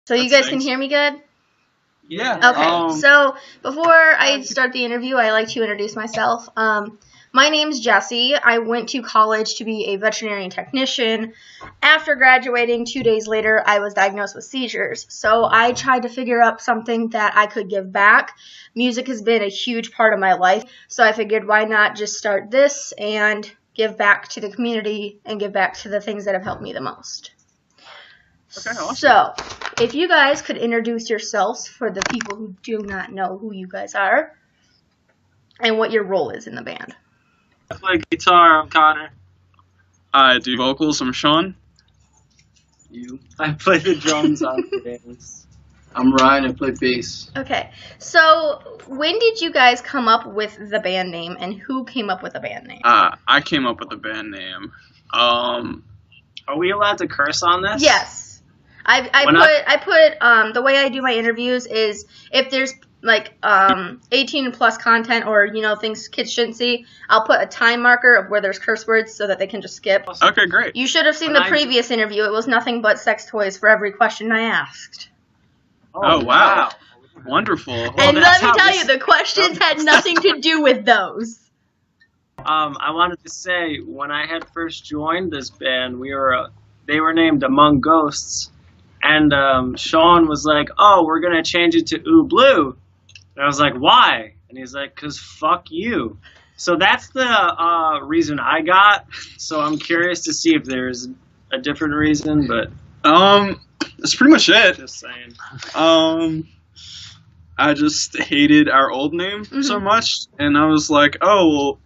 So you guys can hear me good? Yeah. Okay, so before I start the interview, I like to introduce myself. My name's Jessie. I went to college to be a veterinary technician. After graduating, 2 days later, I was diagnosed with seizures. So I tried to figure out something that I could give back. Music has been a huge part of my life, so I figured why not just start this and give back to the community and give back to the things that have helped me the most. Okay, awesome. So, if you guys could introduce yourselves for the people who do not know who you guys are and what your role is in the band. I play guitar, I'm Connor. I do vocals, I'm Sean. I play the drums, I'm James. I'm Ryan, I play bass. Okay, so when did you guys come up with the band name and who came up with the band name? I came up with the band name. Are we allowed to curse on this? Yes. I put the way I do my interviews is if there's like 18 plus content or things kids shouldn't see, I'll put a time marker of where there's curse words so that they can just skip. Okay, great. You should have seen the previous interview. It was nothing but sex toys for every question I asked. Oh, wow. Wonderful. Well, and let me tell you, the questions had nothing to do with those. I wanted to say, when I had first joined this band, they were named Among Ghosts, and Sean was like, "Oh, we're gonna change it to Blue," and I was like, "Why?" And he's like, "'Cause fuck you." So that's the reason I got. So I'm curious to see if there's a different reason, but that's pretty much it. Just saying. I just hated our old name so much, and I was like, "Oh, well,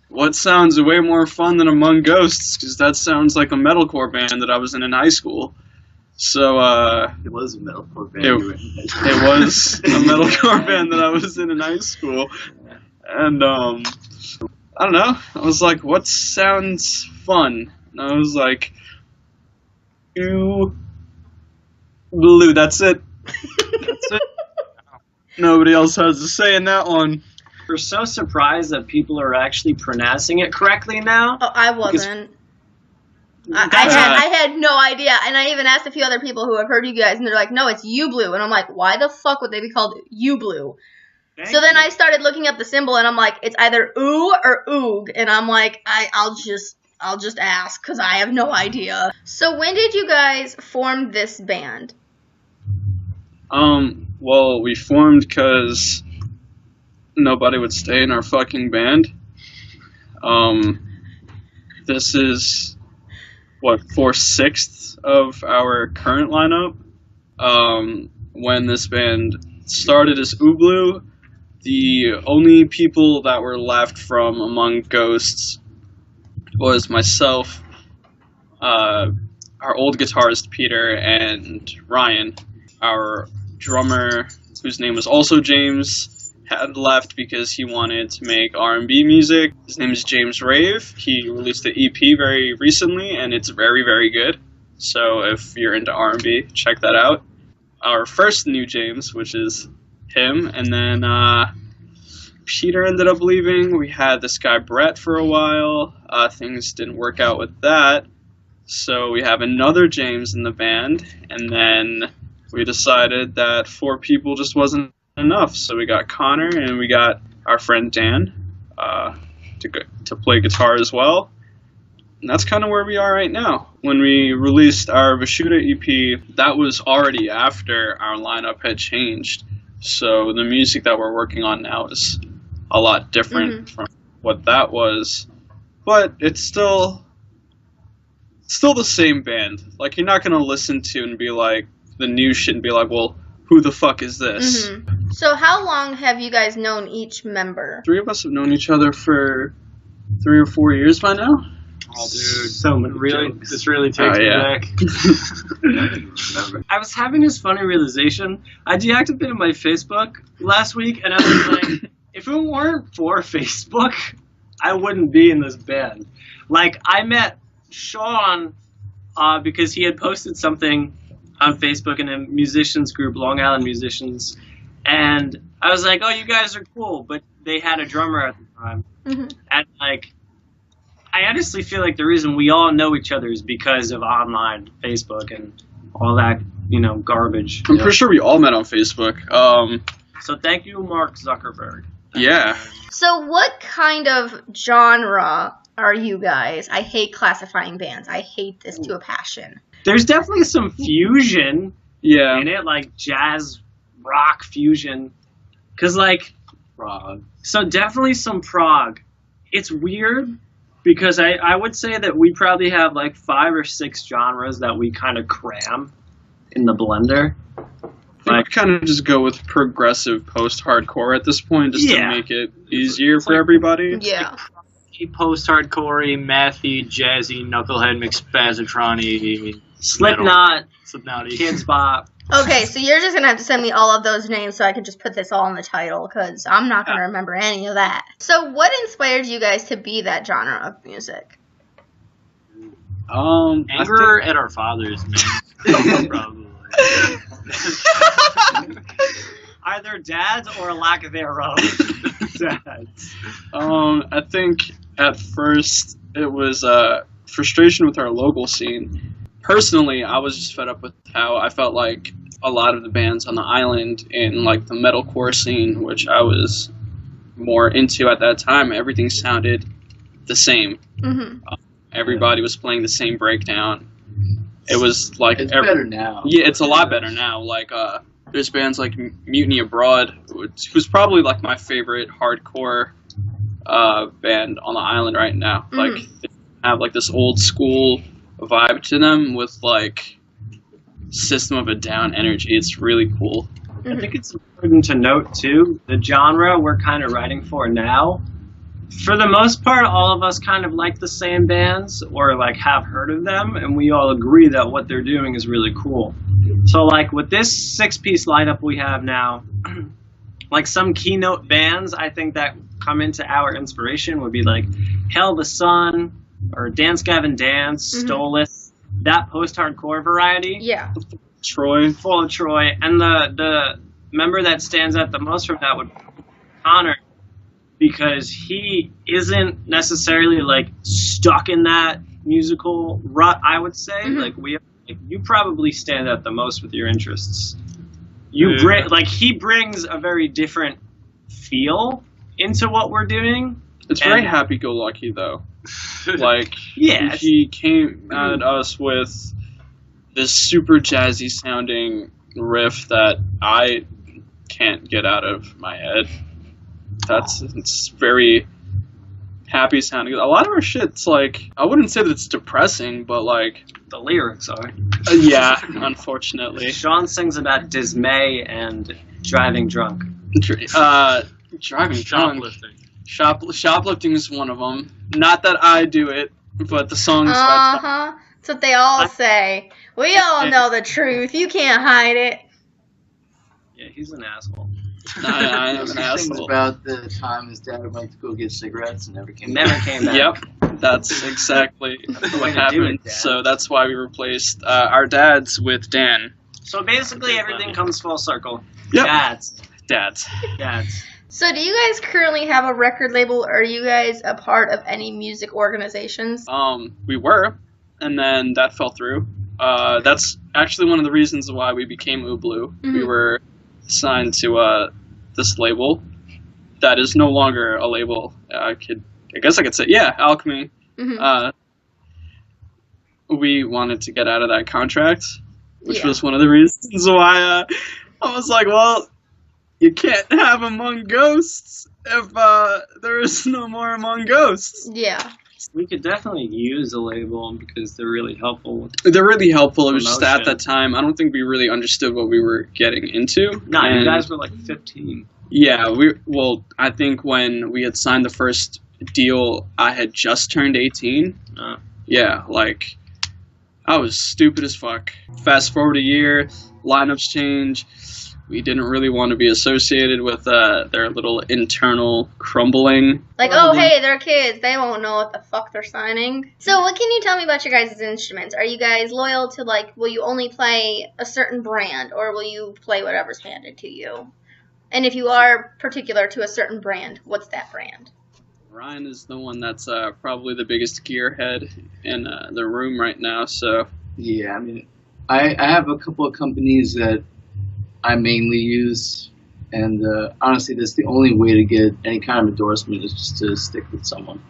what sounds way more fun than Among Ghosts? Because that sounds like a metalcore band that I was in high school." So, it was a metalcore band. It was a metalcore band that I was in high school. And, I don't know. I was like, what sounds fun? And I was like, Blue, that's it. That's it. Nobody else has to say in that one. We're so surprised that people are actually pronouncing it correctly now. Oh, I wasn't. I had no idea, and I even asked a few other people who have heard you guys, and they're like, "No, it's ublu," and I'm like, "Why the fuck would they be called ublu?" So then I started looking up the symbol, and I'm like, "It's either oo or oog," and I'm like, "I'll just ask because I have no idea." So when did you guys form this band? Well, we formed because nobody would stay in our fucking band. This is, 4/6 of our current lineup. When this band started as Ublu, the only people that were left from Among Ghosts was myself, our old guitarist Peter, and Ryan. Our drummer, whose name was also James, had left because he wanted to make R&B music. His name is James Rave. He released an EP very recently, and it's very, very good. So if you're into R&B, check that out. Our first new James, which is him, and then Peter ended up leaving. We had this guy Brett for a while. Things didn't work out with that. So we have another James in the band, and then we decided that 4 people just wasn't enough, so we got Connor and we got our friend Dan to play guitar as well, and that's kind of where we are right now. When we released our Vishuddha EP, that was already after our lineup had changed, so the music that we're working on now is a lot different from what that was, but it's still the same band. Like, you're not gonna listen to and be like the new shit and be like, well, who the fuck is this? So how long have you guys known each member? 3 of us have known each other for 3 or 4 years by now. Oh, dude, so many jokes. This really takes me back. I was having this funny realization. I deactivated my Facebook last week, and I was like, if it weren't for Facebook, I wouldn't be in this band. Like, I met Sean because he had posted something on Facebook in a musicians group, Long Island Musicians, and I was like, "Oh, you guys are cool," but they had a drummer at the time, and like, I honestly feel like the reason we all know each other is because of online Facebook and all that garbage. I'm pretty sure we all met on Facebook. So thank you, Mark Zuckerberg. Yeah. So what kind of genre are you guys? I hate classifying bands. I hate this to a passion. There's definitely some fusion Yeah. in it, like jazz, rock fusion. Because, like, Frog. so definitely some prog. It's weird because I would say that we probably have like 5 or 6 genres that we kind of cram in the blender. I kind of just go with progressive post-hardcore at this point, just to make it easier for everybody. Yeah. Post-hardcore, mathy, jazzy, knucklehead, mixed spazzatronic, Slipknot, Slipknot, Kids Bop. Okay, so you're just going to have to send me all of those names so I can just put this all in the title, because I'm not going to remember any of that. So what inspired you guys to be that genre of music? Anger at our fathers, man. Probably. Either dads or a lack thereof. Dads. I think at first it was frustration with our local scene. Personally, I was just fed up with how I felt like a lot of the bands on the island in like the metalcore scene, which I was more into at that time, everything sounded the same. Mm-hmm. Everybody was playing the same breakdown. It was like It's better now. Yeah, it's a lot better now. Like there's bands like Mutiny Abroad, which was probably like my favorite hardcore band on the island right now. Mm-hmm. Like they have like this old school vibe to them with like System of a Down energy. It's really cool. I think it's important to note too, the genre we're kind of writing for now. For the most part, all of us kind of like the same bands or like have heard of them, and we all agree that what they're doing is really cool. So like with this 6-piece lineup we have now, like some keynote bands I think that come into our inspiration would be like Hell the Sun or Dance Gavin Dance, Stolas, that post-hardcore variety. Yeah. Troy. Full of Troy. And the member that stands out the most from that would be Connor, because he isn't necessarily like stuck in that musical rut, I would say. Like you probably stand out the most with your interests. He brings a very different feel into what we're doing. It's very happy-go-lucky though. Like Yeah. he came at us with this super jazzy sounding riff that I can't get out of my head. It's very happy sounding. A lot of our shit's like, I wouldn't say that it's depressing, but like The lyrics are. yeah, unfortunately. Sean sings about dismay and driving drunk. Driving drunk. Shoplifting. Shoplifting is one of them. Not that I do it, but the song's about That's what they all say. We all know the truth. You can't hide it. Yeah, he's an asshole. I am an Things asshole. about the time his dad went to go get cigarettes and never came back. Never came back. Yep, that's exactly way what to do happened. it, Dad. So that's why we replaced our dads with Dan. So basically everything comes full circle. Yep. Dads. Dads. So do you guys currently have a record label, or are you guys a part of any music organizations? We were, and then that fell through. That's actually one of the reasons why we became Ublu. We were signed to this label that is no longer a label. I guess I could say, yeah, Alchemy. We wanted to get out of that contract, which was one of the reasons why I was like, well, you can't have Among Ghosts if there is no more Among Ghosts. Yeah. We could definitely use a label because they're really helpful. They're really helpful. It was just at Promotion. that time, I don't think we really understood what we were getting into. No, you And- guys were like 15. Yeah, I think when we had signed the first deal, I had just turned 18. Yeah, like, I was stupid as fuck. Fast forward a year, lineups change. We didn't really want to be associated with their little internal crumbling. Like, oh, hey, they're kids. They won't know what the fuck they're signing. So what can you tell me about your guys' instruments? Are you guys loyal to, like, will you only play a certain brand, or will you play whatever's handed to you? And if you are particular to a certain brand, what's that brand? Ryan is the one that's probably the biggest gearhead in the room right now, so... Yeah, I mean, I have a couple of companies that I mainly use, and honestly, that's the only way to get any kind of endorsement is just to stick with someone.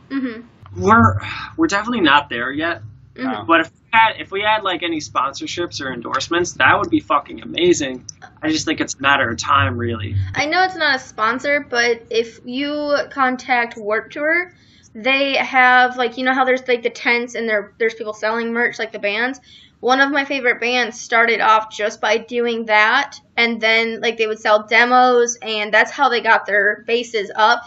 We're definitely not there yet. Mhm. But if we had like any sponsorships or endorsements, that would be fucking amazing. I just think it's a matter of time, really. I know it's not a sponsor, but if you contact Warped Tour, they have, like, you know how there's like the tents and there's people selling merch, like the bands. One of my favorite bands started off just by doing that, and then like they would sell demos, and that's how they got their bases up.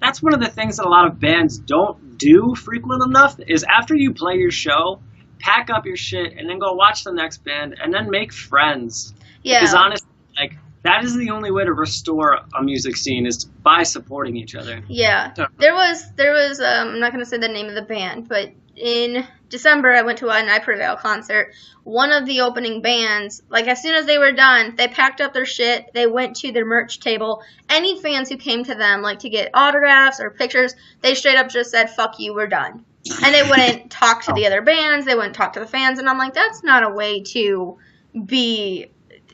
That's one of the things that a lot of bands don't do frequent enough is after you play your show, pack up your shit and then go watch the next band and then make friends. Yeah. Because honestly, like, that is the only way to restore a music scene is by supporting each other. Yeah. There was I'm not going to say the name of the band, but in December I went to an I Prevail concert. One of the opening bands, like as soon as they were done, they packed up their shit, they went to their merch table. Any fans who came to them like to get autographs or pictures, they straight up just said, "Fuck you, we're done." And they wouldn't talk to the other bands, they wouldn't talk to the fans, and I'm like, that's not a way to be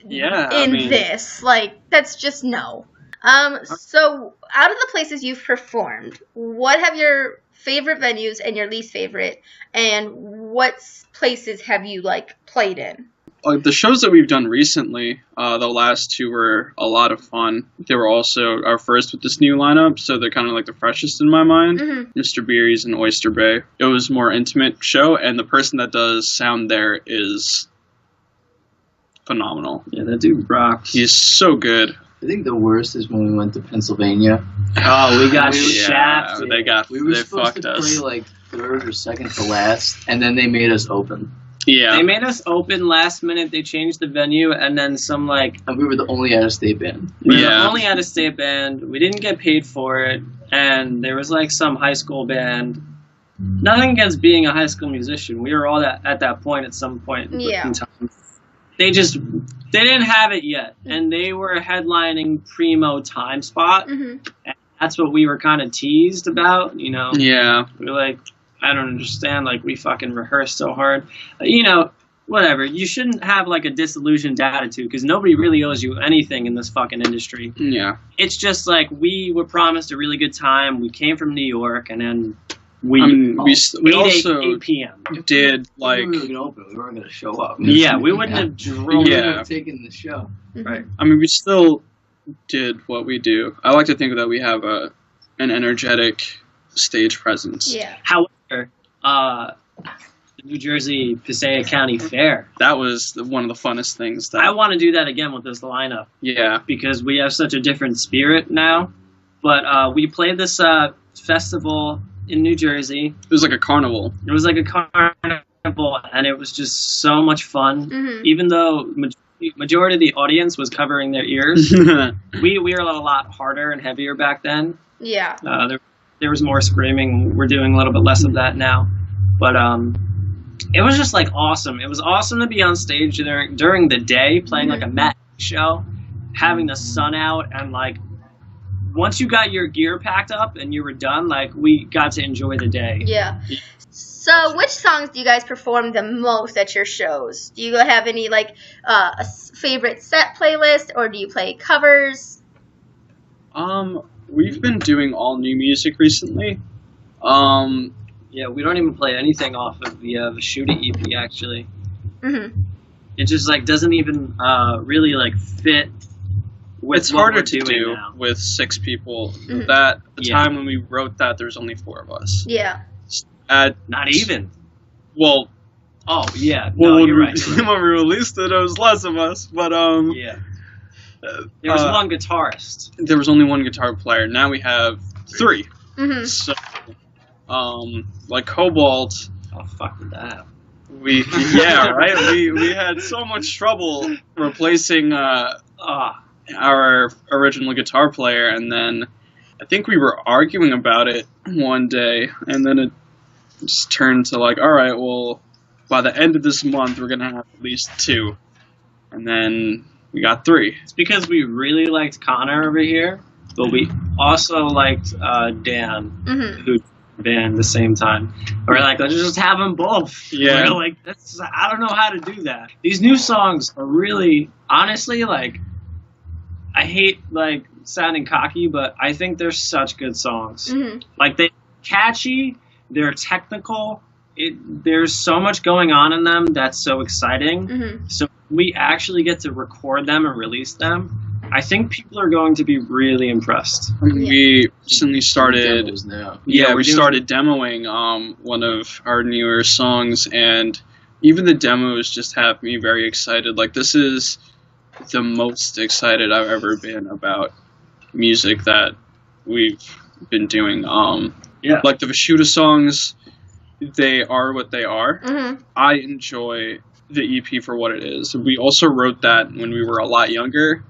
in this. Like, that's just no. So out of the places you've performed, what have your favorite venues and your least favorite, and what places have you like played in? The shows that we've done recently, the last two were a lot of fun. They were also our first with this new lineup, so they're kind of like the freshest in my mind. Mr. Beery's and Oyster Bay. It was a more intimate show, and the person that does sound there is phenomenal. Yeah, that dude rocks. He's so good. I think the worst is when we went to Pennsylvania. Oh, we got Yeah, shafted. they We were supposed fucked to us. play like third or second to last, and then they made us open. Yeah. They made us open last minute. They changed the venue, and then some like And we were the only out-of-state band. we were Yeah. the only out-of-state band. We didn't get paid for it, and there was like some high school band. Nothing against being a high school musician. We were all at that point at some point Yeah. in time. They didn't have it yet, and they were headlining primo time spot. And that's what we were kind of teased about, you know. Yeah. We were like, I don't understand. Like, we fucking rehearsed so hard. You know, whatever. You shouldn't have, like, a disillusioned attitude because nobody really owes you anything in this fucking industry. Yeah. It's just, like, we were promised a really good time. We came from New York, and then we... I mean, we 8 also p.m. did, If like... we were going to open, we weren't going to show up. Yeah, we wouldn't have drove... We Yeah. would have taken the show. Right. I mean, we still did what we do. I like to think that we have an energetic stage presence. Yeah. However, the New Jersey Passaic County Fair. That was one of the funnest things. That I want to do that again with this lineup. Yeah. Because we have such a different spirit now. But we played this festival in New Jersey. It was like a carnival. It was like a carnival, and it was just so much fun. Even though majority of the audience was covering their ears, we were a lot harder and heavier back then. Yeah. There was more screaming. We're doing a little bit less of that now. But it was just like awesome. It was awesome to be on stage during the day playing like a matinee show, having the sun out, and like once you got your gear packed up and you were done, like we got to enjoy the day. Yeah. So, which songs do you guys perform the most at your shows? Do you have any like a favorite set playlist, or do you play covers? We've been doing all new music recently. Yeah, we don't even play anything off of the Shoot It EP actually. It just like doesn't even really like fit. With It's what harder we're to doing do now. with 6 people. That the Yeah. time when we wrote that, there's only 4 of us. Yeah. Not even. Well, Oh yeah, well, no, when, you're we, right. You're right. when we released it, it was less of us. But Yeah, there was one guitarist. there was only one guitar player. Now we have 3. So, like Cobalt, Oh fuck with that. right? We had so much trouble replacing our original guitar player, and then I think we were arguing about it one day, and then it just turned to like, all right, well, by the end of this month, we're gonna have at least 2, and then we got 3. It's because we really liked Connor over here, but we also liked Dan, who band at the same time. We're like, let's just have them both. Yeah. We're like, I don't know how to do that. These new songs are really, honestly, like, I hate like sounding cocky, but I think they're such good songs. Like they're catchy, they're technical. There's so much going on in them that's so exciting. So we actually get to record them and release them. I think people are going to be really impressed. We recently started. Demos now. Yeah, we doing- started demoing one of our newer songs, and even the demos just have me very excited. Like, this is the most excited I've ever been about music that we've been doing. Yeah. Like the Vishuda songs, they are what they are. I enjoy the EP for what it is. We also wrote that when we were a lot younger,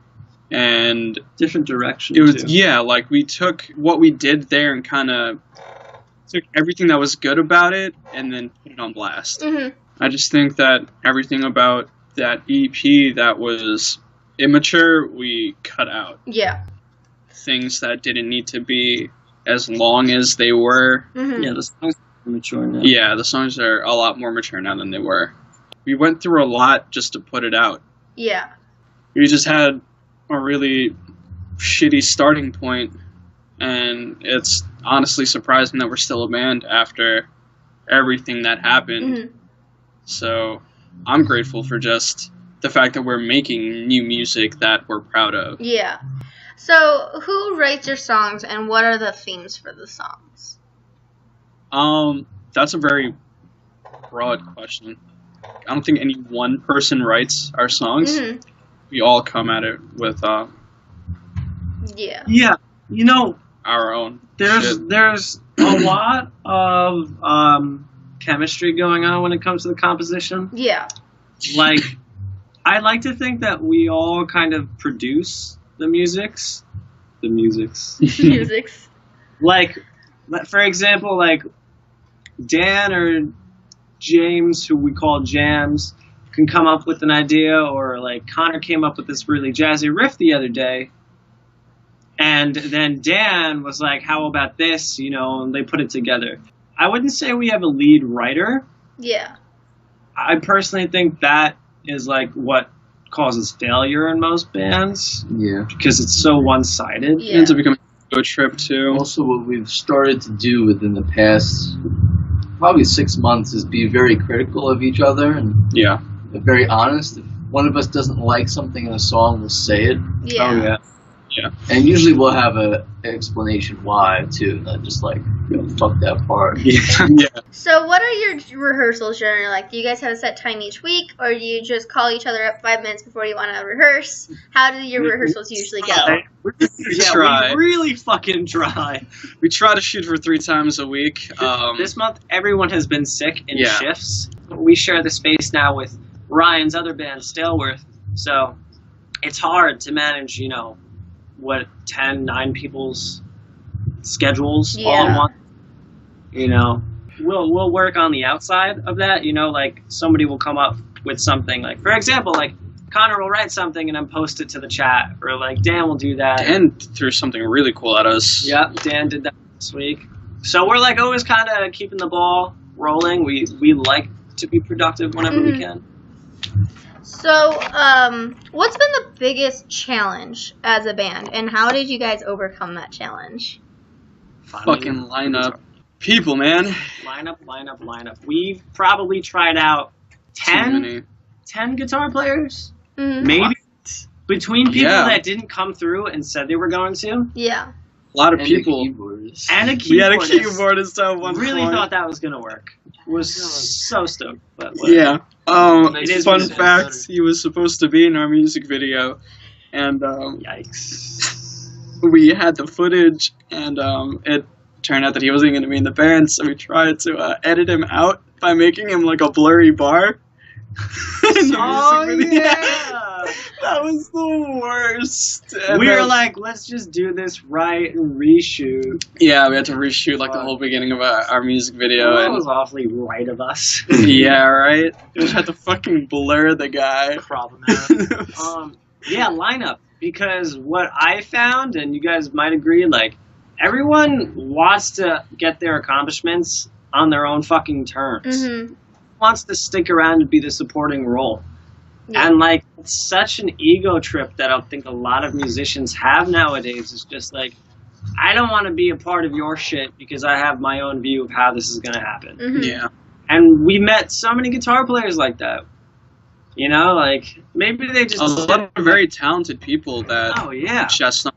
and Different direction. it was too. yeah, like we took what we did there and kind of took everything that was good about it and then put it on blast. I just think that everything about that EP that was immature, we cut out. Yeah. Things that didn't need to be as long as they were. Yeah, the songs are mature now. Yeah, the songs are a lot more mature now than they were. We went through a lot just to put it out. Yeah. We just had a really shitty starting point, and it's honestly surprising that we're still a band after everything that happened. So I'm grateful for just the fact that we're making new music that we're proud of. Yeah. So, who writes your songs, and what are the themes for the songs? That's a very broad question. I don't think any one person writes our songs. We all come at it with Yeah. Yeah, you know, our own there's shit. there's a lot of chemistry going on when it comes to the composition. Yeah. Like, I like to think that we all kind of produce the musics. Musics. Like, for example, like Dan or James, who we call Jams, can come up with an idea, or like Connor came up with this really jazzy riff the other day, and then Dan was like, how about this, you know, and they put it together. I wouldn't say we have a lead writer. Yeah. I personally think that is like what causes failure in most bands, Yeah. because it's so one-sided. It Yeah. ends up becoming a go trip too. Also, what we've started to do within the past probably 6 months is be very critical of each other and Yeah. very honest. If one of us doesn't like something in a song, we'll say it. Yeah. Oh yeah. And usually we'll have an explanation why, too. Not just like, fuck that part. Yeah. So, what are your rehearsals generally like? Do you guys have a set time each week, or do you just call each other up 5 minutes before you want to rehearse? How do your rehearsals usually go? Yeah, try. we really fucking try. We try to shoot for 3 times a week. This month, everyone has been sick in Yeah. shifts. We share the space now with Ryan's other band, Staleworth, so it's hard to manage, you know, 9 people's schedules all Yeah. at once. You know, we'll work on the outside of that. You know, like somebody will come up with something. Like, for example, like Connor will write something and then post it to the chat, or like Dan will do that. Dan threw something really cool at us. Yeah, Dan did that this week. So we're like always kind of keeping the ball rolling. We like to be productive whenever we can. So, what's been the biggest challenge as a band, and how did you guys overcome that challenge? Fucking lineup. People, man. Lineup. We've probably tried out Too 10 many. guitar players, Mhm. maybe, between people Yeah. that didn't come through and said they were going to, Yeah. A lot of And people. the keyboardist. and a We had a keyboardist. keyboardist at one Really point. thought that was gonna work. Was so stoked, but whatever. Yeah. It is Fun what it is. fact, he was supposed to be in our music video, and Yikes. we had the footage, and it turned out that he wasn't going to be in the band, so we tried to edit him out by making him like a blurry bar. in the Oh music video. yeah. That was the worst. And We were then- like, let's just do this right and reshoot. yeah, we had to reshoot like the whole beginning of our music video, That and was awfully right of us. yeah, right. We just had to fucking blur the guy. Problematic. Yeah, lineup. Because what I found, and you guys might agree, like, everyone wants to get their accomplishments on their own fucking terms. Mm-hmm. Wants to stick around and be the supporting role. Yeah. And like, it's such an ego trip that I think a lot of musicians have nowadays. It's just like, I don't want to be a part of your shit because I have my own view of how this is going to happen. Mm-hmm. Yeah. And we met so many guitar players like that. You know, like, maybe they just... A lot of very talented people that Oh, yeah. just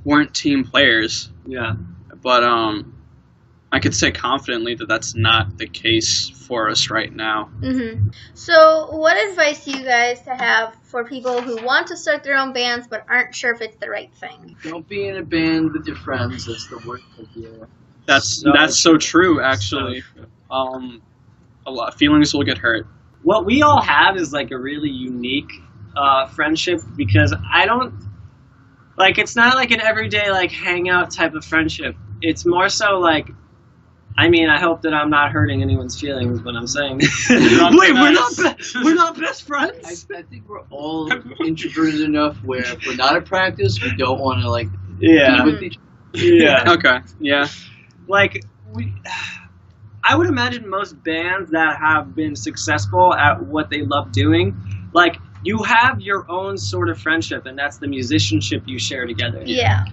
weren't team players. Yeah. But I could say confidently that that's not the case for us right now. Mm-hmm. So, what advice do you guys have for people who want to start their own bands but aren't sure if it's the right thing? Don't be in a band with your friends. That's the worst idea. That's So so true, actually. So true. A lot feelings will get hurt. What we all have is like a really unique friendship because I don't... Like, it's not like an everyday, like, hangout type of friendship. It's more so like... I mean, I hope that I'm not hurting anyone's feelings when I'm saying this. Wait, we're not best friends? I think we're all introverted enough where if we're not at practice, we don't want to, like, Yeah. be with each other. Yeah. Okay, yeah. Like, I would imagine most bands that have been successful at what they love doing, like, you have your own sort of friendship, and that's the musicianship you share together. Yeah.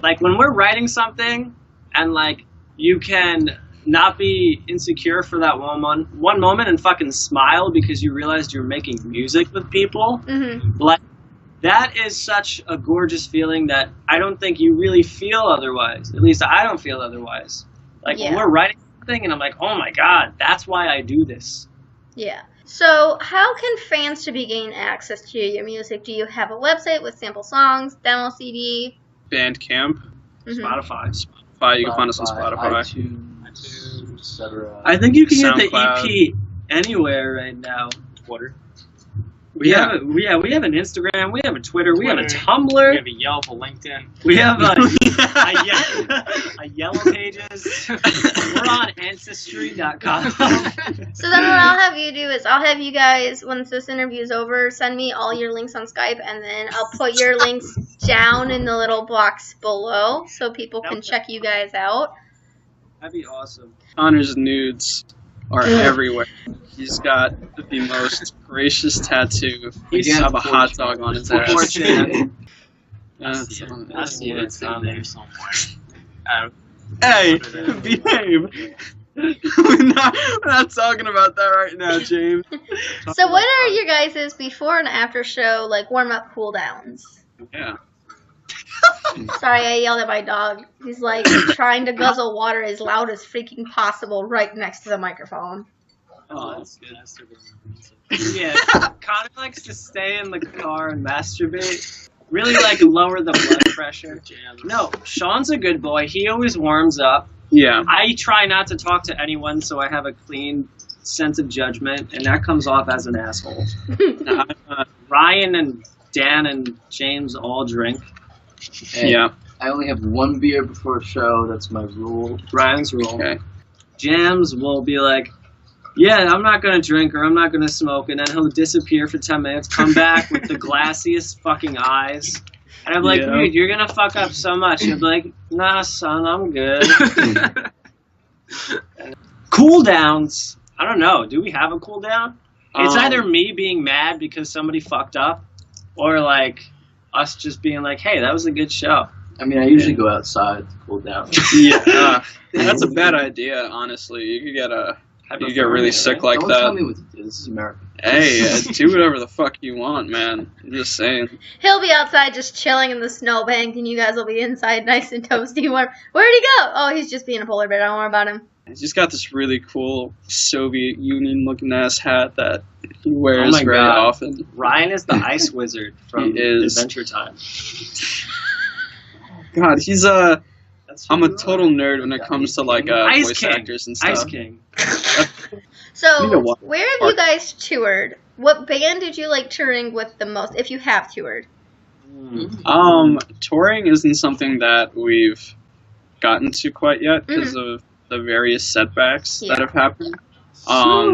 Like, when we're writing something, and, like, you can not be insecure for that one moment and fucking smile because you realized you're making music with people, Mm-hmm. like, that is such a gorgeous feeling that I don't think you really feel otherwise. At least I don't feel otherwise. Like, Yeah. when we're writing something and I'm like, oh my god, that's why I do this. Yeah. So, how can fans to gain access to your music? Do you have a website with sample songs, demo CD? Bandcamp, Mm-hmm. Spotify. You can find us on Spotify. iTunes, etc. I think you can get the SoundCloud. EP anywhere right now. Twitter. We Yeah. have an Instagram, we have a Twitter, we have a Twitter. Tumblr, We have a Yelp, a LinkedIn. we have a Yellow Pages. We're on Ancestry.com. So then what I'll have you do is I'll have you guys, once this interview is over, send me all your links on Skype, and then I'll put your links down in the little box below so people can check you guys out. That'd be awesome. Connor's nudes are everywhere. He's got the most gracious tattoo Again, of a hot dog on his ass. Unfortunate. Yeah, I see it's on there somewhere. Hey, behave. we're not talking about that right now, James. So what are your guys' before and after show, like, warm-up cool-downs? Yeah. Sorry, I yelled at my dog. He's, like, trying to guzzle water as loud as freaking possible right next to the microphone. Oh, that's good. Yeah, Connor likes to stay in the car and masturbate. Really, like, lower the blood pressure. No, Sean's a good boy. He always warms up. Yeah. I try not to talk to anyone so I have a clean sense of judgment, and that comes off as an asshole. Ryan and Dan and James all drink. Hey, Yeah. I only have one beer before a show. That's my rule. Ryan's rule. Okay. Jams will be like, yeah, I'm not going to drink or I'm not going to smoke, and then he'll disappear for 10 minutes, come back with the glassiest fucking eyes. And I'm like, Yeah. dude, you're going to fuck up so much. He'll be like, nah, son, I'm good. Cool downs. I don't know. Do we have a cool down? It's either me being mad because somebody fucked up or, like, us just being like, hey, that was a good show. I mean, I usually go outside to cool down. Yeah. That's a bad idea, honestly. You could get really sick like Don't tell that. me what to do. This is America. Hey, do whatever the fuck you want, man. I'm just saying. He'll be outside just chilling in the snowbank, and you guys will be inside nice and toasty warm. Where'd he go? Oh, he's just being a polar bear. Don't worry about him. He's just got this really cool Soviet Union looking ass hat that he wears Oh my very God. often. Ryan is the ice wizard from He is. Adventure Time. God, he's That's who I'm a you are. total nerd when it comes to like Ice voice King. actors and stuff. Ice King. You So, know what? where have you guys toured? What band did you like touring with the most, if you have toured? Touring isn't something that we've gotten to quite yet because of the various setbacks that have happened. I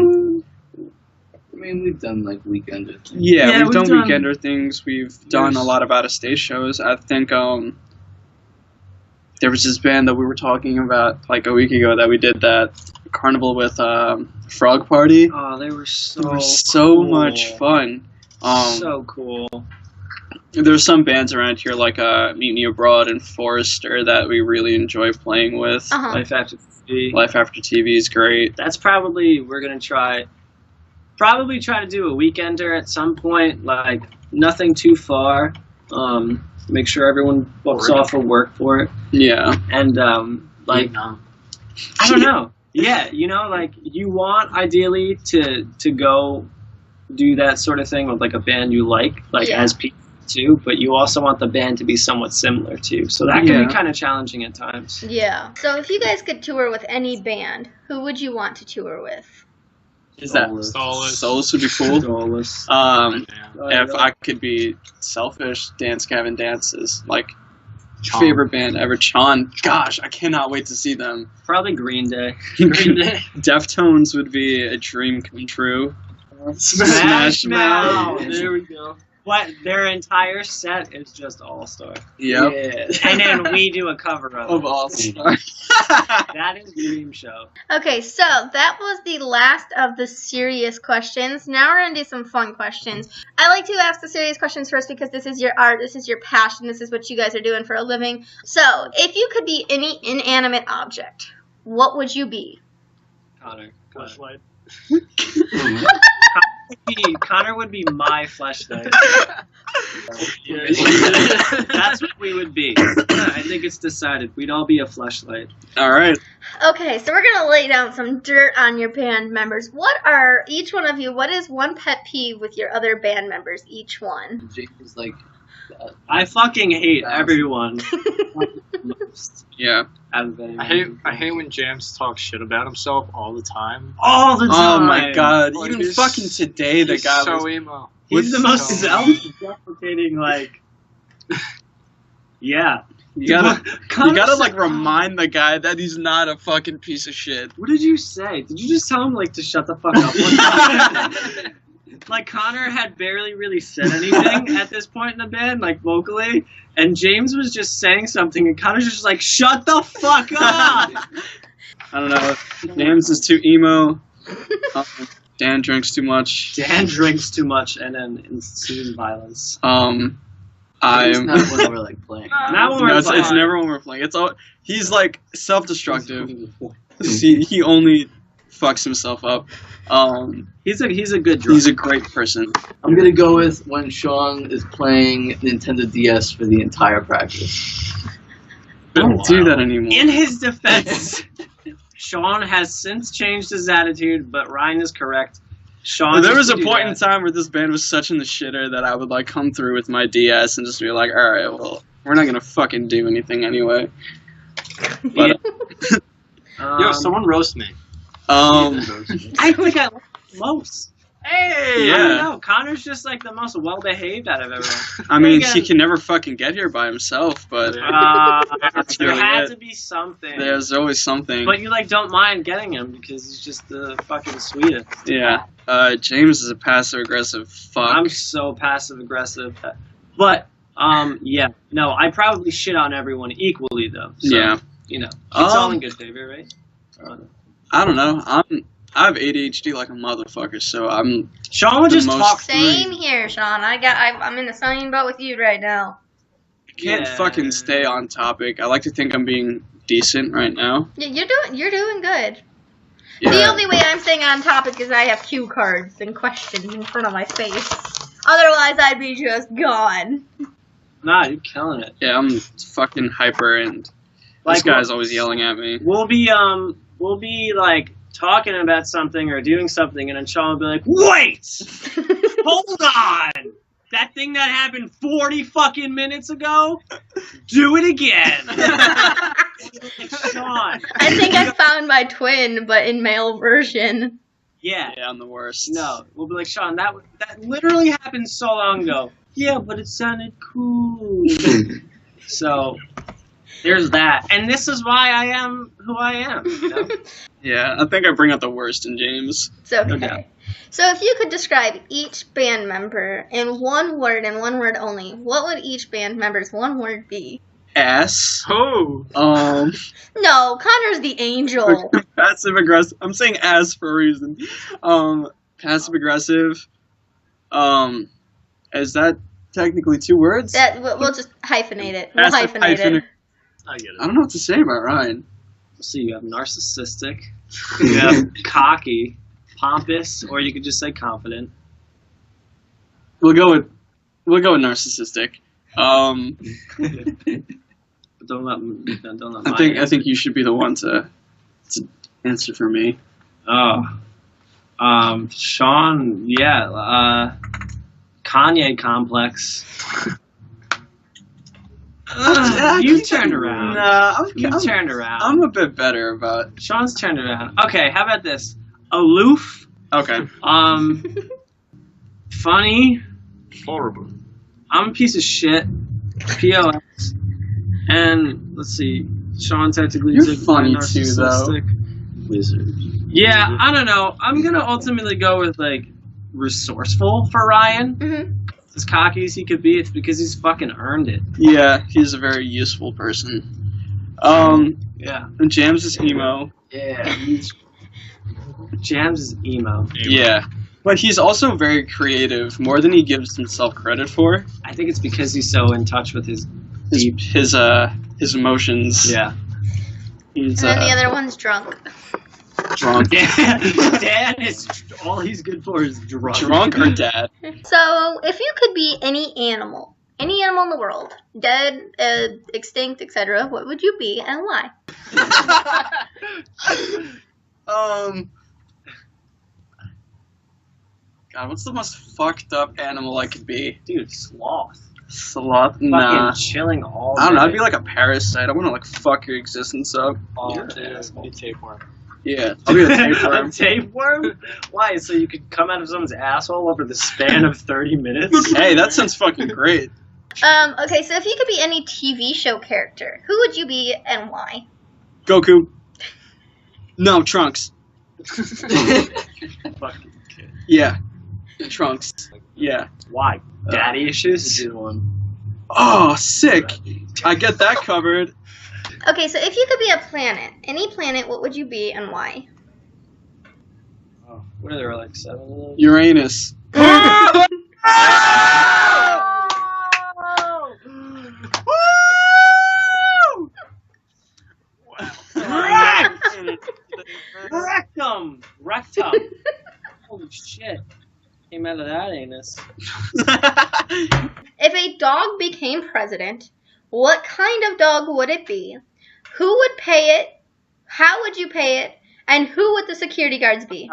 mean, we've done like weekender things. Yeah, we've done done weekender things. We've done a lot of out-of-state shows. I think there was this band that we were talking about like a week ago that we did that carnival with Frog Party. Oh, they were so cool. much fun. So cool. There's some bands around here like Meet Me Abroad and Forrester that we really enjoy playing with. Uh-huh. Life After TV. Life After TV is great. That's probably, we're going to try to do a weekender at some point, like nothing too far. Make sure everyone books off of work for it. Yeah. And like, I don't know. Yeah, you know, like you want ideally to go do that sort of thing with like a band you like as people too, but you also want the band to be somewhat similar too. So that can be kind of challenging at times. Yeah. So if you guys could tour with any band, who would you want to tour with? Is that Solus would be cool? Solus. If I could be selfish, Dance Gavin Dances, like favorite band ever. Chon, gosh, I cannot wait to see them. Probably Green Day. Deftones would be a dream come true. Smash Mouth. There we go. What, their entire set is just All-Star. Yep. Yeah. And then we do a cover of All-Star. That is Dream Show. Okay, so that was the last of the serious questions. Now we're going to do some fun questions. I like to ask the serious questions first because this is your art, this is your passion, this is what you guys are doing for a living. So, if you could be any inanimate object, what would you be? Connor. Flashlight. Connor would be my fleshlight. That's what we would be. I think it's decided. We'd all be a fleshlight. All right. Okay, so we're going to lay down some dirt on your band members. What are, each one of you, what is one pet peeve with your other band members, each one? Jake is like, I fucking hate everyone. Yeah. I hate when James talks shit about himself all the time. All the time. Oh my god. Like, even fucking today the guy so was emo. He's the most self-deprecating, like... Yeah. You gotta like remind the guy that he's not a fucking piece of shit. What did you say? Did you just tell him like to shut the fuck up? One time? Like Connor had barely really said anything at this point in the band, like vocally, and James was just saying something, and Connor's just like, "Shut the fuck up!" I don't know. James is too emo. Dan drinks too much. Dan drinks too much, and then ensues violence. I'm it's not when we're like playing. Not when we're playing. It's never when we're playing. It's all he's like self-destructive. He only fucks himself up. He's a good drummer. He's a great person. I'm gonna go with when Sean is playing Nintendo DS for the entire practice. Don't do that anymore. In his defense, Sean has since changed his attitude, but Ryan is correct. Sean. There was a point in time where this band was such in the shitter that I would like come through with my DS and just be like, all right, well, we're not gonna fucking do anything anyway. But, Yo, someone roast me. I think I like most. Hey, I don't yeah. know. Connor's just like the most well-behaved out of everyone. I mean, he can never fucking get here by himself, but that's there really had it. to be something. There's always something. But you like don't mind getting him because he's just the fucking sweetest. Yeah. James is a passive-aggressive fuck. I'm so passive-aggressive. But, yeah. No, I probably shit on everyone equally, though. So, yeah. You know, it's all in good favor, right? I don't know. I have ADHD like a motherfucker, so I'm. Sean would just talk. Same here, Sean. I'm in the same boat with you right now. I can't fucking stay on topic. I like to think I'm being decent right now. Yeah, you're doing good. Yeah. The only way I'm staying on topic is I have cue cards and questions in front of my face. Otherwise, I'd be just gone. Nah, you're killing it. Yeah, I'm fucking hyper, and Like, this guy's always yelling at me. We'll be like talking about something or doing something, and then Sean will be like, "Wait, hold on, that thing that happened 40 fucking minutes ago, do it again." Like, Sean. I think I found my twin, but in male version. Yeah. Yeah, I'm the worst. No, we'll be like, Sean, that literally happened so long ago. Yeah, but it sounded cool. So there's that, and this is why I am who I am. You know? Yeah, I think I bring out the worst in James. It's okay. Okay. So if you could describe each band member in one word and one word only, what would each band member's one word be? ass. Oh. No, Connor's the angel. Passive aggressive. I'm saying ass for a reason. Passive aggressive. Is that technically 2 words? That we'll just hyphenate it. We'll Passive hyphenate it. I get I it. don't know what to say about Ryan. So you have narcissistic, you have cocky, pompous, or you could just say confident. We'll go with narcissistic. But don't let I think you should be the one to answer for me. Oh. Sean, yeah, Kanye complex. You turned around. Nah, You turned around. I'm a bit better about. Sean's turned around. Okay, how about this? Aloof. Okay. Funny. Horrible. I'm a piece of shit. POS. And let's see. Sean technically You're took funny my too, though. narcissistic. Wizard. Yeah, I don't know. I'm gonna ultimately go with like resourceful for Ryan. Mm-hmm. As cocky as he could be, it's because he's fucking earned it. Yeah, he's a very useful person. Yeah. And Jams is emo. Yeah. Jams is emo. Yeah. But he's also very creative, more than he gives himself credit for. I think it's because he's so in touch with his deep. His emotions. Yeah. He's And then the other one's drunk. drunk. Dan is all he's good for is drunk. Drunk or dad? So, if you could be any animal in the world, dead, extinct, etc., what would you be and why? God, what's the most fucked up animal I could be? Dude, sloth. Sloth? Nah. Fucking chilling all day. I don't know. I'd be like a parasite. I want to like fuck your existence up. all Yeah, day. be tapeworm. Yeah. I'll be a tapeworm. A tapeworm? Why? So you could come out of someone's asshole over the span of 30 minutes? Hey, that sounds fucking great. Okay, so if you could be any TV show character, who would you be and why? Goku. No, Trunks. Fucking kid. Yeah. Trunks. Yeah. Why? Daddy issues? Good one. Oh, sick. I get that covered. Okay, so if you could be a planet, any planet, what would you be and why? Oh, what are there, like 7 of those? Uranus. Rectum! Rectum! Holy shit. Came out of that anus. If a dog became president, what kind of dog would it be? Who would pay it? How would you pay it? And who would the security guards be?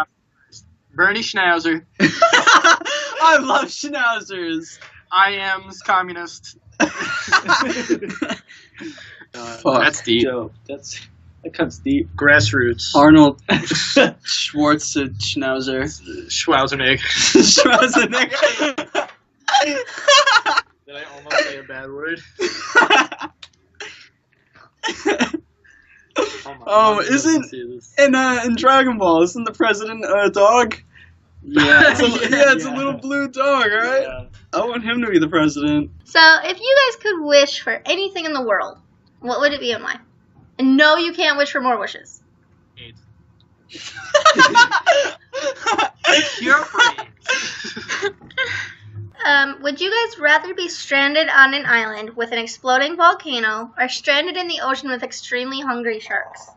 Bernie Schnauzer. I love schnauzers. I am communist. Fuck. That's deep. Joe, that cuts deep. Grassroots. Arnold Schwarzenegger. Schwarzenegger. Schwarzenegger. Did I almost say a bad word? Isn't in Dragon Ball, isn't the president a dog? Yeah. It's a little blue dog, right? Yeah. I want him to be the president. So, if you guys could wish for anything in the world, what would it be and why? And no, you can't wish for more wishes. AIDS. Cure free. Would you guys rather be stranded on an island with an exploding volcano or stranded in the ocean with extremely hungry sharks?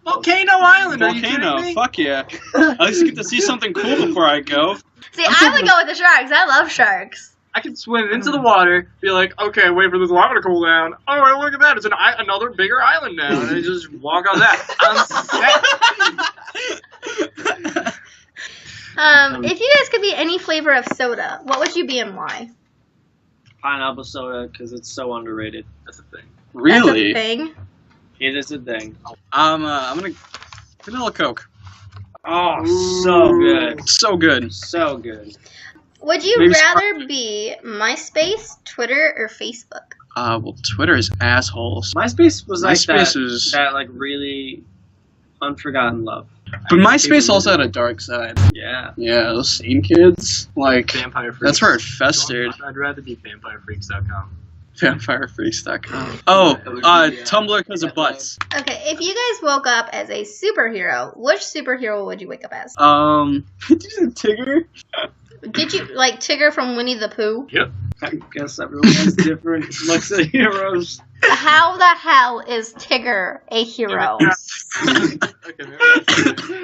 Volcano Island, are you Volcano, kidding me? fuck yeah. At least get to see something cool before I go. See, I would go with the sharks. I love sharks. I can swim into the water, be like, okay, wait for this lava to cool down. Oh, well, look at that. It's another bigger island now. And I just walk on that. I'm set. If you guys could be any flavor of soda, what would you be and why? Pineapple soda, because it's so underrated. That's a thing. Really? That's a thing. It is a thing. I'm gonna vanilla Coke. Oh, so good. So good. So good. Would you Maybe rather be MySpace, Twitter, or Facebook? Well, Twitter is assholes. MySpace was like MySpace that, was- that like really unforgotten love. But MySpace also had a dark side. Yeah. Yeah, those same kids. Like, Vampire Freaks. that's where it festered. I'd rather be vampirefreaks.com. Vampirefreaks.com. Oh, That would be, Tumblr because of butts. Okay, if you guys woke up as a superhero, which superhero would you wake up as? Did you say Tigger? Did you like Tigger from Winnie the Pooh? I guess everyone has different looks at heroes. How the hell is Tigger a hero?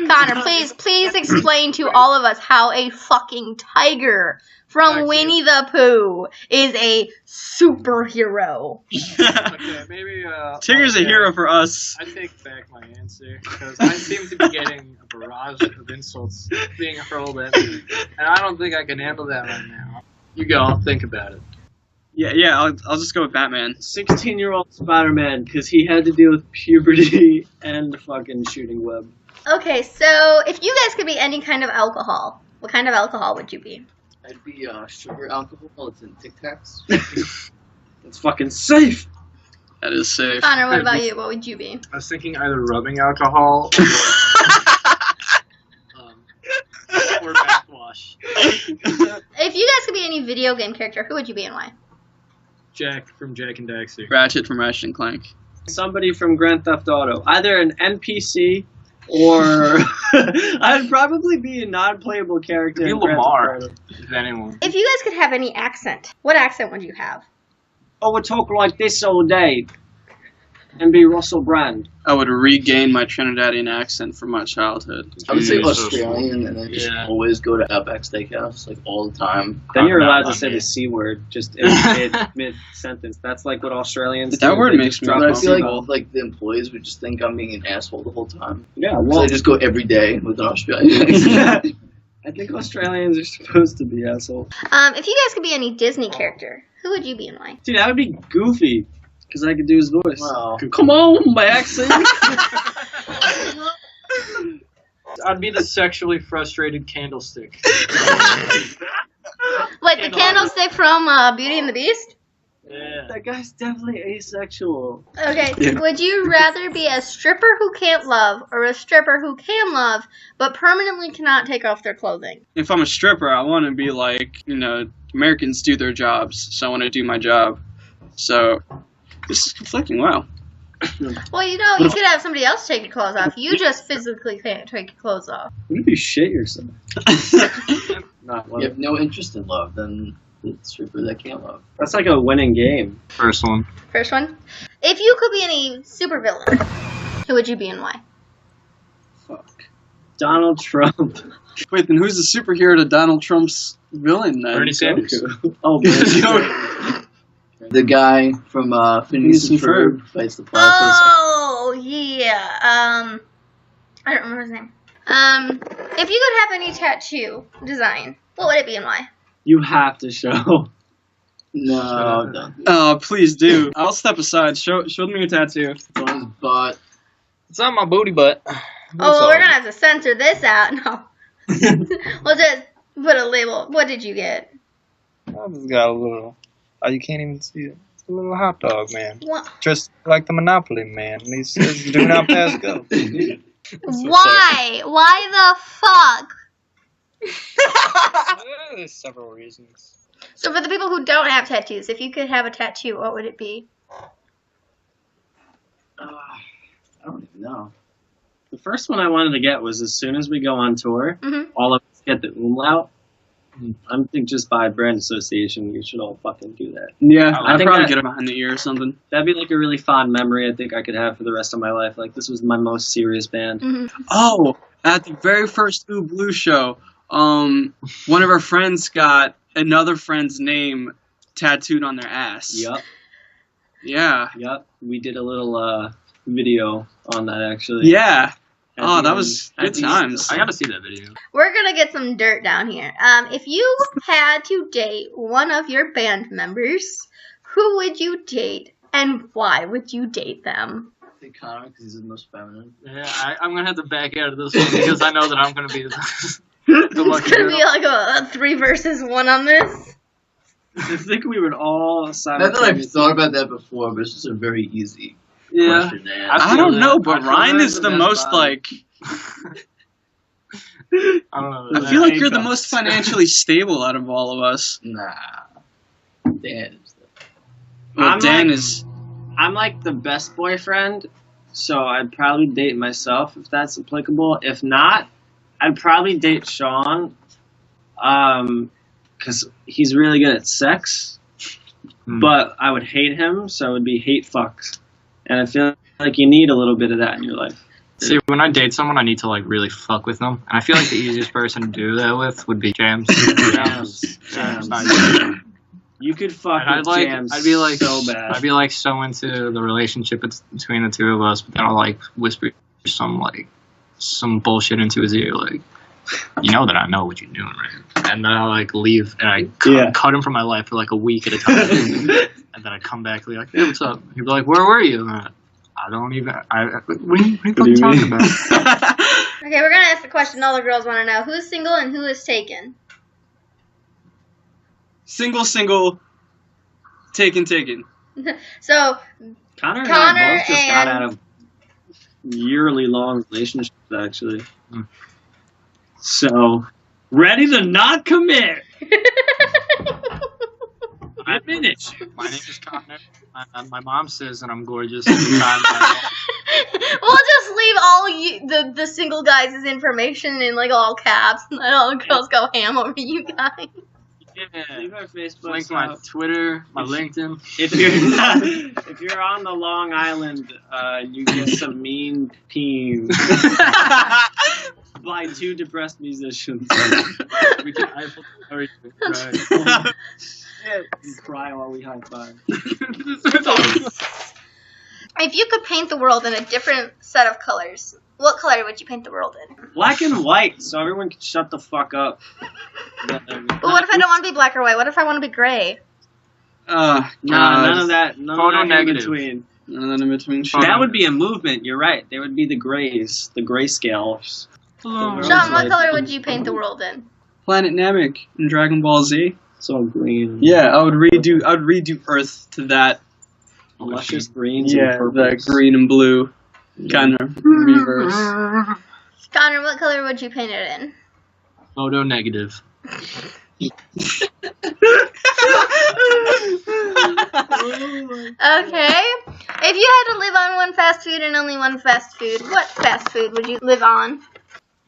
Connor, please explain to all of us how a fucking tiger from Winnie the Pooh is a superhero. Okay, maybe. Tigger's a hero for us. I take back my answer because I seem to be getting a barrage of insults being hurled at me, and I don't think I can handle that right now. You go. I'll think about it. Yeah, I'll just go with Batman. 16-year-old Spider-Man, because he had to deal with puberty and the fucking shooting web. Okay, so if you guys could be any kind of alcohol, what kind of alcohol would you be? I'd be sugar alcohol. It's in Tic Tacs. It's fucking safe. That is safe. Connor, what about you? What would you be? I was thinking either rubbing alcohol or backwash. If you guys could be any video game character, who would you be and why? Jack from Jack and Daxter. Ratchet from Ratchet and Clank. Somebody from Grand Theft Auto. Either an NPC or I'd probably be a non-playable character. Be in Grand Lamar. Theft Auto. If anyone. If you guys could have any accent, what accent would you have? I would talk like this all day and be Russell Brand. I would regain my Trinidadian accent from my childhood. I would say You're so Australian, and I just always go to Outback Steakhouse like all the time. Then you're allowed Not to say me. the C word just in mid-sentence. That's like what Australians That do. word They makes just me drop But I the feel C like word. the employees would just think I'm being an asshole the whole time. Yeah, So well, I just go every day with an Australian accent. I think Australians are supposed to be assholes. If you guys could be any Disney character, who would you be and why? Dude, that would be Goofy, because I could do his voice. Wow. Come on, my accent. I'd be the sexually frustrated candlestick. Like the candlestick from Beauty and the Beast? Yeah. That guy's definitely asexual. Okay, Yeah. would you rather be a stripper who can't love or a stripper who can love but permanently cannot take off their clothing? If I'm a stripper, I want to be like, Americans do their jobs, so I want to do my job. So, this is conflicting, wow. Well, you could have somebody else take your clothes off. You just physically can't take your clothes off. What if you shit yourself? Not You have no interest in love, then the stripper that can't love. That's like a winning game. First one. First one. If you could be any supervillain, who would you be and why? Fuck. Donald Trump. Wait, then who's the superhero to Donald Trump's villain then? Bernie Sanders. Oh, The guy from Phineas and Ferb fights the platypus. Oh, yeah. I don't remember his name. If you could have any tattoo design, what would it be and why? You have to show. No, don't. Oh, please do. I'll step aside. Show me a tattoo. It's on his butt. It's on my booty butt. Oh, well, we're gonna have to censor this out. No. We'll just put a label. What did you get? I just got a little. Oh, you can't even see it. It's a little hot dog, man. What? Just like the Monopoly man. And he says, do not pass go. Why? Why the fuck? There's several reasons. So for the people who don't have tattoos, if you could have a tattoo, what would it be? I don't even know. The first one I wanted to get was as soon as we go on tour, Mhm. all of us get the umlaut. I think just by brand association, we should all fucking do that. Yeah, I I'd think probably that- get it behind the ear or something. That'd be like a really fond memory I think I could have for the rest of my life. Like, this was my most serious band. Mhm. Oh, at the very first Blue show, one of our friends got another friend's name tattooed on their ass. Yup, Yeah. yup. We did a little video on that, actually. Yeah. At Oh, the that end- was at good the- times. I gotta see that video. We're gonna get some dirt down here. If you had to date one of your band members, who would you date and why would you date them? I think Connor, because he's the most feminine. Yeah, I'm gonna have to back out of this one because I know that I'm gonna be the It's lucky gonna girl. be like a 3 versus 1 on this. I think we would all Not that I've simultaneously. thought about that before, but it's just a very easy Yeah. question to I answer. I don't feel know, that. but I feel Ryan that's is the the best most vibe. like. I don't know. I That feel like ain't you're the guts. most financially stable out of all of us. Nah. Dan is the... Well, I'm like the best boyfriend, so I'd probably date myself if that's applicable. If not, I'd probably date Sean, because he's really good at sex, but I would hate him, so it would be hate fucks. And I feel like you need a little bit of that in your life. See, when I date someone, I need to like really fuck with them, and I feel like the easiest person to do that with would be James. Jams. You could fuck with Jams. I'd be like so bad. I'd be like so into the relationship between the two of us, but then I'll like whisper some bullshit into his ear, like, you know that I know what you're doing, right? And then I'll like leave and I cut him from my life for like a week at a time, and then I come back and be like, hey, what's up? He'd be like, where were you? And I don't even. What are you fucking talking about? Okay, we're gonna ask the question all the girls want to know: who's single and who is taken? Single, taken. So Connor and Connor I both just got and- out of yearly long relationships, actually. So, ready to not commit. I'm in it. My name is Connor. My mom says that I'm gorgeous. We'll just leave all the single guys' information in like all caps, and then all the girls go ham over you guys. Yeah. Leave our Facebook. Link my Twitter, my LinkedIn. If you're on the Long Island, you get some mean peens by two depressed musicians. We can Eiffel Tower you, right? You cry while we high five. If you could paint the world in a different set of colors, what color would you paint the world in? Black and white, so everyone can shut the fuck up. But what if I don't want to be black or white? What if I want to be gray? None of that. Photo negative. In between. None of that in between. That would be a movement. You're right. They would be the grays, the grayscales. Sean, what color would you paint the world in? Planet Namek in Dragon Ball Z. So green. Yeah, I would redo Earth to that. Luscious greens. Yeah, and the purples. green and blue kind of reverse. Connor, what color would you paint it in? Photo negative. Okay. If you had to live on one fast food and only one fast food, what fast food would you live on?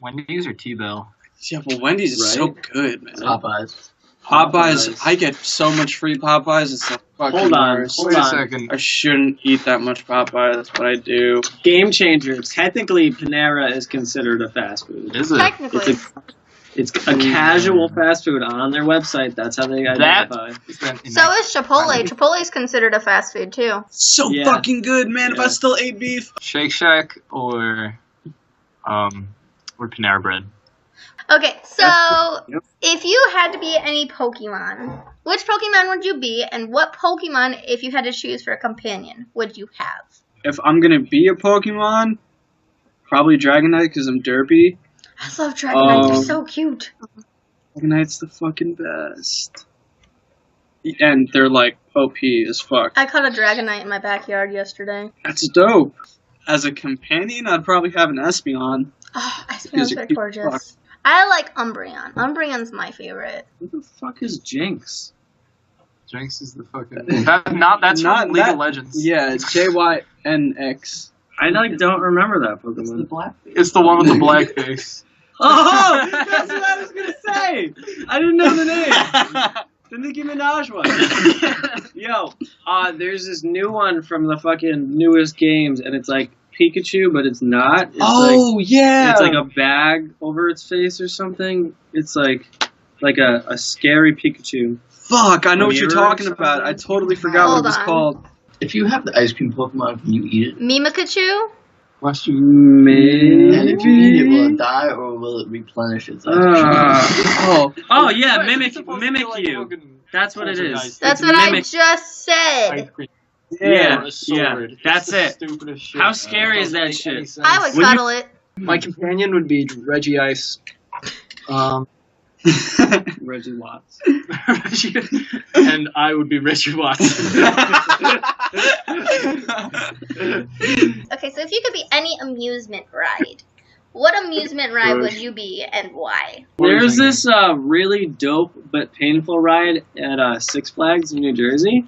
Wendy's or T-Bell? Yeah, well, Wendy's is so good, man. Popeyes. Popeyes, I get so much free Popeyes. It's the fucking Hold on, worst. hold Wait a on. second. I shouldn't eat that much Popeyes, but I do. Game changer. Technically, Panera is considered a fast food. Is it? Technically. It's a casual fast food on their website. That's how they identify. So is Chipotle. Chipotle is considered a fast food, too. So Yeah. fucking good, man. If I Yeah. still ate beef. Shake Shack or Panera Bread. Okay, so Yep. if you had to be any Pokemon, which Pokemon would you be, and what Pokemon, if you had to choose for a companion, would you have? If I'm gonna be a Pokemon, probably Dragonite because I'm derpy. I love Dragonite. They're Um, so cute. Dragonite's the fucking best. And they're like OP as fuck. I caught a Dragonite in my backyard yesterday. That's dope. As a companion, I'd probably have an Espeon. Oh, I smell Because so you're cute as gorgeous. I like Umbreon. Umbreon's my favorite. Who the fuck is Jinx? Jinx is the fucking... That's from League of Legends. Yeah, it's JYNX. I don't remember that It's the Pokemon. black. It's the one with the black face. Oh, that's what I was gonna say. I didn't know the name. The Nicki Minaj one. Yo, there's this new one from the fucking newest games, and it's like Pikachu, but it's not. It's yeah! It's like a bag over its face or something. It's like a scary Pikachu. Fuck, I know what you're Mirror talking or about. I something? totally forgot Hold what it was on. called. If you have the ice cream Pokemon, can you eat it? Mimikachu? Maybe. And if you eat it, will it die or will it replenish its ice cream? Oh yeah, mimic It's supposed to be like you. fucking That's what it poltergeist. is. That's It's what I mimic. just said. ice cream. Yeah, Or a sword. yeah, that's It's it. the stupidest shit. How scary is Doesn't that make any shit? sense. I would When you- cuddle it. My companion would be Reggie Ice. Reggie Watts. And I would be Reggie Watts. Okay, so if you could be any amusement ride, what amusement ride would you be and why? There's this really dope but painful ride at Six Flags in New Jersey.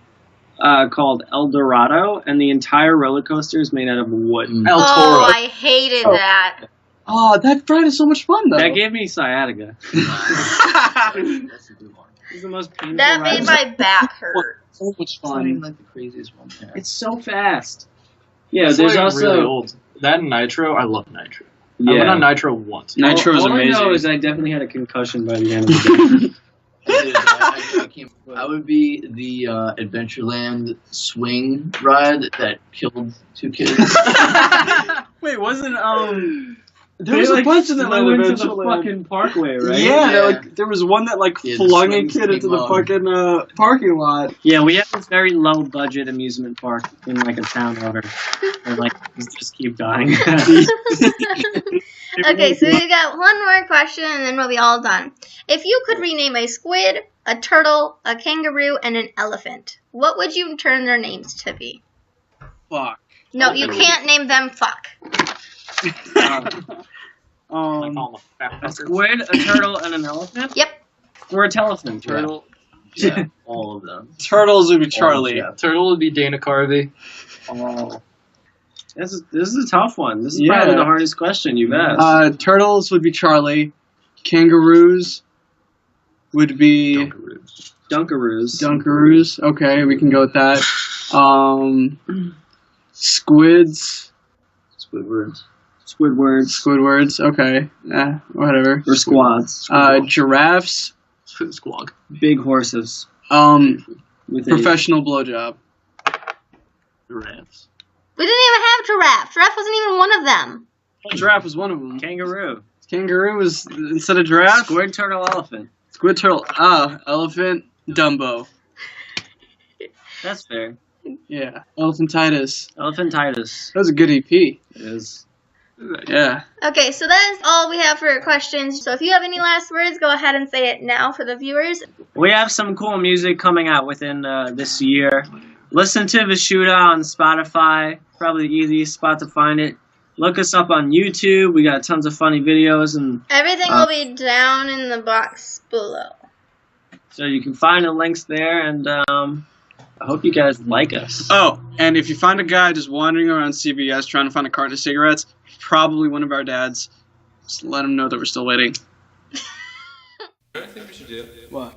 called El Dorado, and the entire roller coaster is made out of wood. Mm. El Oh, Toro. I hated that. Oh, that ride is so much fun though. That gave me sciatica. That's a good one. It's the most painful That ride. made my back hurt. So much fun. Like the craziest one there. It's so fast. Yeah, It's there's like also really old. That and Nitro, I love Nitro. I Yeah. went on Nitro once. Nitro is all amazing. I know is I definitely had a concussion by the end of the day. I would be the Adventureland swing ride that killed 2 kids. Wait, wasn't There was a bunch of them flew on into the Adventureland. fucking parkway, right? Yeah, Yeah. like there was one that like Yeah, the flung a swings kid into came the on. fucking parking lot. Yeah, we have this very low budget amusement park in like a town over, and like just keep dying. Okay, so we got one more question and then we'll be all done. If you could rename a squid, a turtle, a kangaroo, and an elephant, what would you turn their names to be? Fuck. No, you can't name them fuck. Like all the fat A fuckers. squid, a turtle, and an elephant? Yep. Or a telephant. Turtle. Yeah, all of them. Turtles would be Charlie. Yeah. Turtle would be Dana Carvey. Oh. This is a tough one. This is Yeah. probably the hardest question you've asked. Turtles would be Charlie. Kangaroos would be Dunkaroos. Dunkaroos. Dunkaroos. Okay, we can go with that. Squids. Squidwards. Squidwards. Okay. Whatever. Or squads. Giraffes. Squawk. Big horses. With a Professional blowjob. Giraffes. We didn't even have giraffe. Giraffe wasn't even one of them. Giraffe was one of them. kangaroo. Kangaroo was instead of giraffe. Squid, turtle, elephant. Squid, turtle. Elephant. Dumbo. That's fair. Yeah. Elephantitis. Elephantitis. That was a good EP. It is. Yeah. Okay, so that is all we have for questions. So if you have any last words, go ahead and say it now for the viewers. We have some cool music coming out within this year. Listen to Vishuda on Spotify. Probably the easiest spot to find it. Look us up on YouTube. We got tons of funny videos, and Everything will be down in the box below. so you can find the links there. And I hope you guys like us. Oh, and if you find a guy just wandering around CVS trying to find a carton of cigarettes, probably one of our dads. Just let him know that we're still waiting. I think we should do. What?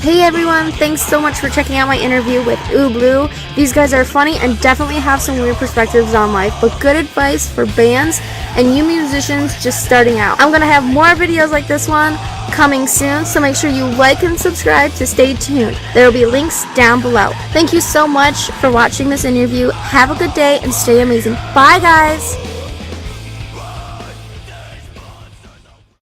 Hey everyone, thanks so much for checking out my interview with Ublue. These guys are funny and definitely have some weird perspectives on life, but good advice for bands and you musicians just starting out. I'm going to have more videos like this one coming soon, so make sure you like and subscribe to stay tuned. There will be links down below. Thank you so much for watching this interview. Have a good day and stay amazing. Bye guys!